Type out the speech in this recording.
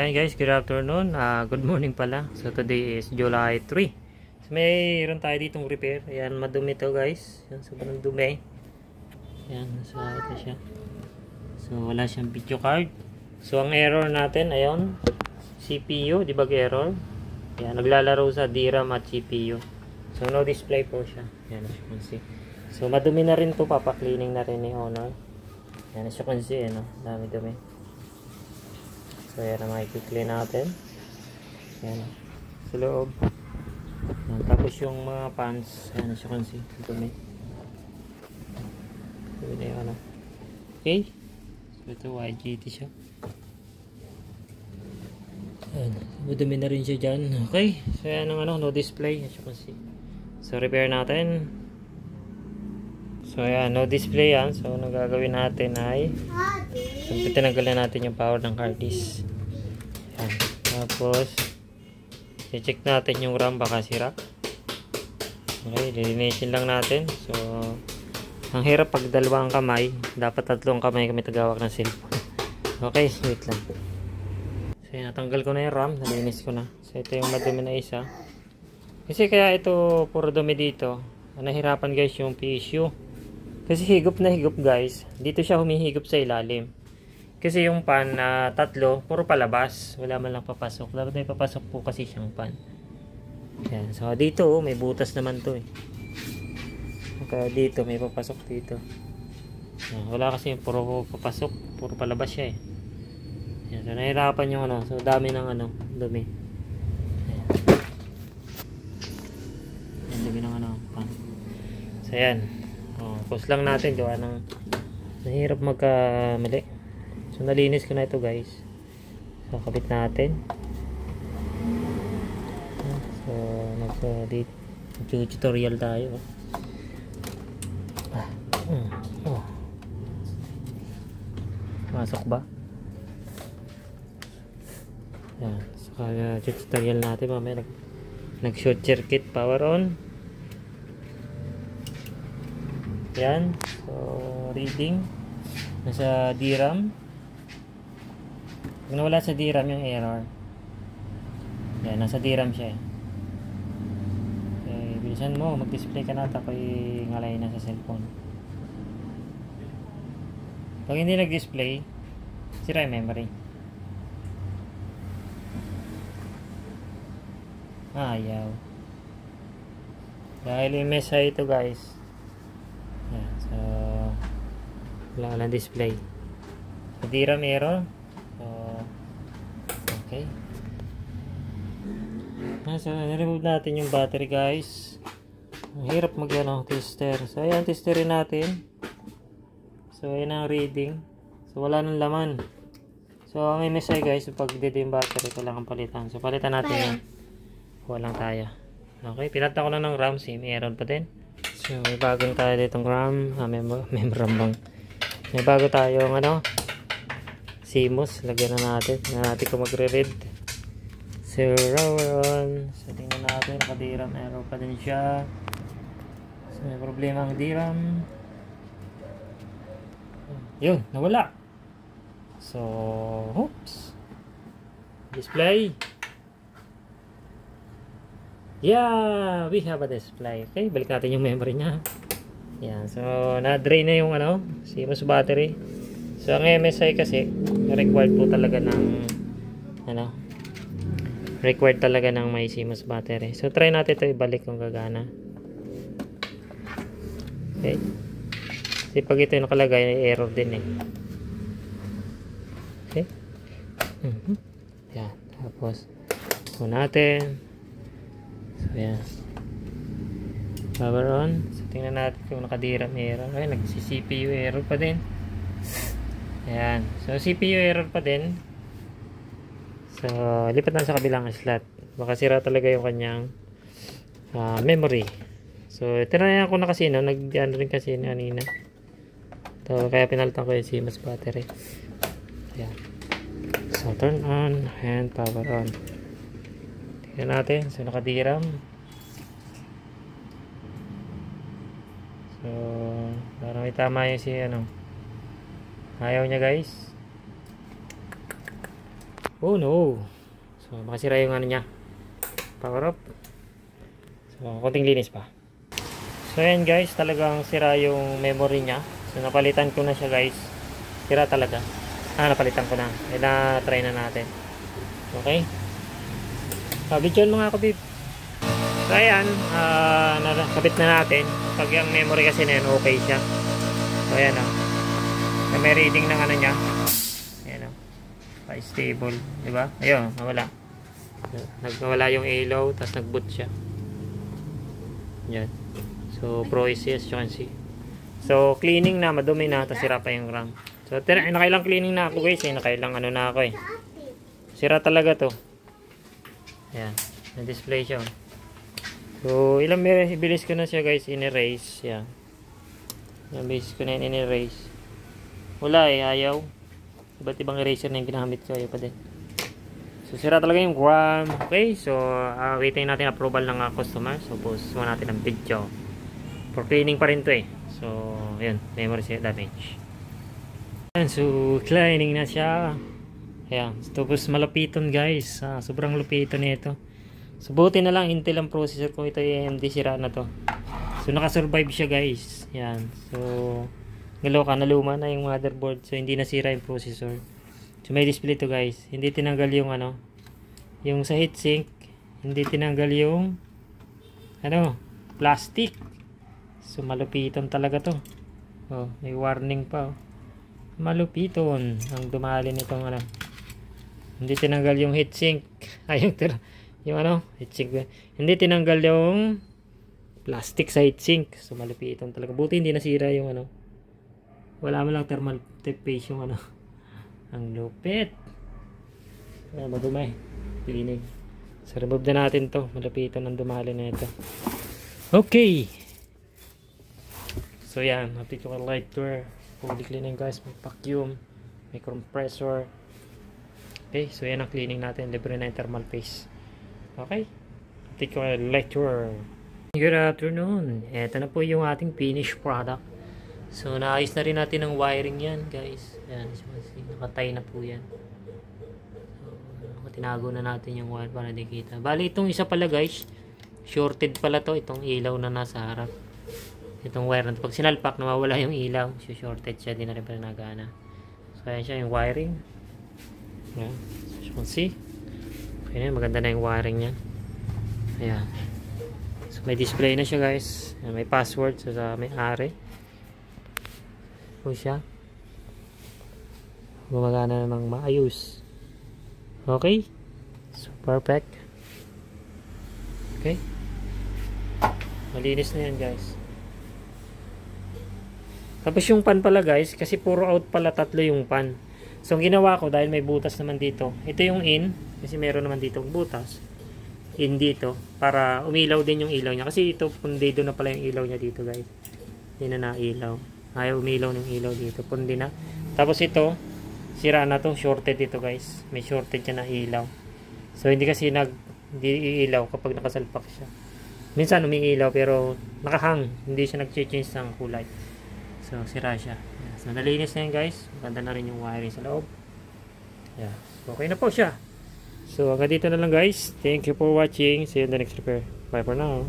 Hi guys, good afternoon. Good morning pala. So today is July 3. So mayroon tayo ditong repair. Ayan, madumi to guys. Ayan, sobrang dumi. Ayan, so ito siya. So wala siyang video card. So ang error natin, ayun, CPU, debug error. Ayan, naglalaro sa DRAM at CPU. So no display po siya. Ayan, as you can see. So madumi na rin to, papa-cleaning na rin ni owner. Ayan, as you can see, dami-dumi. So yan ang makikiclean natin. Yan. Sa loob. Yan. Tapos yung mga pants. Yan as you can see. Dumi. Dumi na yung ano. Okay. So ito YGT siya. Yan. Dumi na rin siya dyan. Okay. So yan ang ano. No display. As you can see. So repair natin. So yan. No display yan. So ano gagawin natin ay siyempre tinanggalan natin yung power ng hard disk. Yan. Tapos i-check natin yung RAM, baka sira. Okay, lilinisin lang natin. So ang hirap pag dalawang kamay, dapat tatlong kamay kami tagawak ng cellphone. Okay, wait lang. So yan, natanggal ko na yung RAM, nalinis ko na. So ito yung madumi na isa. Kasi kaya ito puro dumi dito, nahirapan guys yung PSU. Kasi higop na higop guys. Dito siya humihigop sa ilalim. Kasi yung pan na tatlo, puro palabas. Wala man lang papasok. Dapat may papasok po kasi siyang pan. Ayan. So dito may butas naman to eh. Kaya dito may papasok dito. Ayan. Wala kasi puro papasok. Puro palabas siya eh. Ayan. So nahirapan yung ano. So dami ng ano. Dumi. Ayan. Ayan, dumi ng ano. Pan. So ayan. Pause lang natin, gawa ng nahirap magkamali. So nalinis ko na ito guys. So kabit natin. So nag-tutorial tayo. Masok ba? Yan. So tutorial natin mamaya nag-short circuit, power on. Yan. So, reading. Nasa DRAM. Pag nawala sa DRAM yung error. Yan. Nasa DRAM siya eh. Okay. Bilisan mo. Mag-display ka na. Tako'y ngalay na sa cellphone. Pag hindi nag-display, sira yung memory. Ayaw. Dahil MSI ito guys. Yan, so wala display. So DRAM error. So okay. So niremove natin yung battery guys. Ang hirap mag tester. So ayan, testerin natin. So ayan ang reading. So wala nang laman. So ang MSI guys, pag dito yung battery kailangan palitan. So palitan natin yan. Walang tayo. Okay, pinalitan ko na ng RAM. Same error pa din. So, may bagong tayo ditong RAM. RAM bang. May bago tayong ano, CMOS. Lagyan na natin. Tingnan natin kung magre-read. So, on. So, tingnan natin. Naka-DRAM error pa din siya. So, may problema ang DRAM. Yun, nawala. So, oops. Display. Yeah, we have a display. Okay, balik natin yung memory niya. Yan, so na-drain na yung ano, CMOS battery. So ang MSI kasi required po talaga ng ano, required talaga ng may CMOS battery. So try natin ito ibalik kung gagana. Okay. Kasi pag ito yung nakalagay, error din eh. Okay. Yan, tapos so natin. So yan. Power on. So tingnan natin kung naka-DRAM error. Ay, nag-CPU error pa din. Ayan. So CPU error pa din. So lipat na sa kabilang slot. Baka sira talaga yung kanyang memory. So tinayan ko na kasi nag-ano rin kasi kanina. So kaya pinalitan ko yung CMOS battery. Ayan. So turn on and power on. Tingnan natin. So naka-DRAM. So parang may tama yung si ano. Ayaw niya guys. Oh no. So makasira yung ano niya. Power up. So konting linis pa. So ayan guys, talagang sira yung memory niya. So napalitan ko na siya guys. Sira talaga. Napalitan ko na. Eh na-try na natin. Okay. Video mga kabib. So ayan, nakabit na natin. Pag yung memory kasi na yan, okay siya. So ayan o. So, may reading ng ano niya. Ayan o. Pa-stable. Diba? Ayun, nawala. Nagwala yung ilaw, tapos nag-boot siya. Yan. So Pro is yes, you can see. So cleaning na, madumi na, tapos sira pa yung RAM. So nakailang cleaning na ako guys. Nakailang ano na ako eh. Sira talaga to. Ayan. Na-display siya. So, ilang bilis ko na siya guys in-erase. Yan. Ilang bilis ko na in-erase. Wala eh, ayaw. Iba't ibang eraser na yung ginamit ko. Ayaw pa din. So, sira talaga yung RAM. Okay, so, waiting natin approval ng customer. So, post mo natin ang video. For cleaning pa rin to eh. So, yun. Memory damage. Ayan, so, cleaning na siya. Ayan. Tapos, malapiton guys. Sobrang lupiton nito. So, buti na lang Intel ang processor kung ito yung AMD, sira na to. So, nakasurvive siya guys. Yan. So, ngaloka, naluma na yung motherboard. So, hindi nasira yung processor. So, may display to guys. Hindi tinanggal yung ano, yung sa heatsink. Hindi tinanggal yung ano, plastic. So, malupiton talaga to. Oh, may warning pa. Oh. Malupiton ang dumali nitong ano. Hindi tinanggal yung heatsink. Ay, yung ano, heatsink. Hindi tinanggal yung plastic sa heatsink. So malupitan talaga. Buti hindi nasira yung ano. Wala mo lang thermal tape paste yung ano. Ang lupit. Madumay. Cleaning. So remove na natin to. Malupitan ang dumali na ito. Okay. So yan. Update yung lighter. Fully cleaning guys. May vacuum. May compressor. Okay. So yan ang cleaning natin. Libre na yung thermal paste. Okay, take a lecture. Good afternoon. Ito na po yung ating finished product. So, naayos na rin natin ang wiring yan, guys. Ayan, nakatay na po yan. So, tinago na natin yung wire para di kita. Bali, itong isa pala, guys. Shorted pala to. Itong ilaw na nasa harap. Itong wire na to. Pag sinalpak, nawawala yung ilaw. So, shorted siya. Di na rin pala nagana. So, ayan siya yung wiring. Ayan. So, you can see. Ayan, maganda na yung wiring niya. Ayan. So, may display na siya guys. Ayan, may password. So, may ari. Po siya. Gumagana namang maayos. Okay. So, perfect. Okay. Malinis na yan guys. Tapos yung pan pala guys, kasi puro out pala, tatlo yung pan. So, ang ginawa ko, dahil may butas naman dito. Ito yung in. Kasi meron naman dito butas. In dito. Para umilaw din yung ilaw niya. Kasi ito, pundido na pala yung ilaw niya dito guys. Hindi na nailaw. Ayaw umilaw ng ilaw dito. Pundi na. Tapos ito, sira na to. Shorted ito guys. May shorted siya na ilaw. So, hindi kasi hindi iilaw kapag nakasalpak siya. Minsan umiilaw pero nakahang. Hindi siya nag-change ng kulay. So, sira siya. So, nalinis na yan guys. Maganda na rin yung wiring sa loob. Yeah. Okay na po siya. So, hanggang dito na lang guys. Thank you for watching. See you in the next repair. Bye for now.